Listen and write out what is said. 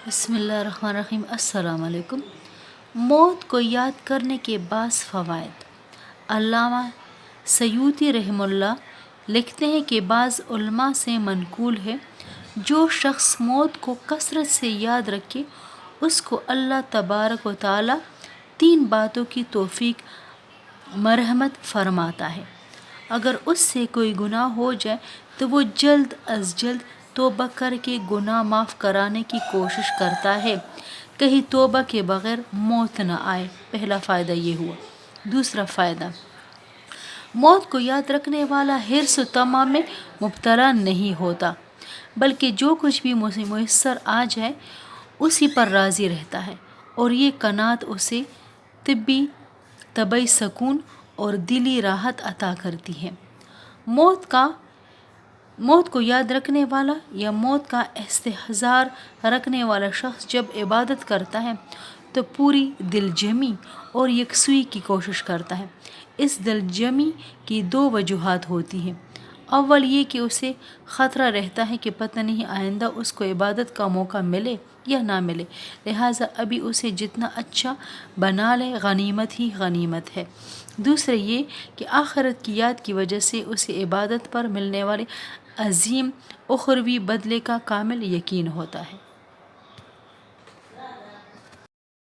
بسم اللہ الرحمن الرحیم۔ السلام علیکم۔ موت کو یاد کرنے کے بعض فوائد۔ علامہ سیوطی رحمہ اللہ لکھتے ہیں کہ بعض علماء سے منقول ہے جو شخص موت کو کثرت سے یاد رکھے اس کو اللہ تبارک و تعالی 3 باتوں کی توفیق مرحمت فرماتا ہے۔ اگر اس سے کوئی گناہ ہو جائے تو وہ جلد از جلد توبہ کر کے گناہ معاف کرانے کی کوشش کرتا ہے، کہیں توبہ کے بغیر موت نہ آئے۔ پہلا فائدہ یہ ہوا۔ دوسرا فائدہ، موت کو یاد رکھنے والا حرص و طمع میں مبتلا نہیں ہوتا، بلکہ جو کچھ بھی میسر آ جائے اسی پر راضی رہتا ہے، اور یہ قناعت اسے طبعی سکون اور دلی راحت عطا کرتی ہے۔ موت کو یاد رکھنے والا یا موت کا استحضار رکھنے والا شخص جب عبادت کرتا ہے تو پوری دل جمی اور یکسوئی کی کوشش کرتا ہے۔ اس دل جمی کی 2 وجوہات ہوتی ہیں۔ اول یہ کہ اسے خطرہ رہتا ہے کہ پتہ نہیں آئندہ اس کو عبادت کا موقع ملے یا نہ ملے، لہٰذا ابھی اسے جتنا اچھا بنا لے غنیمت ہی غنیمت ہے۔ دوسرے یہ کہ آخرت کی یاد کی وجہ سے اسے عبادت پر ملنے والے عظیم اخروی بدلے کا کامل یقین ہوتا ہے۔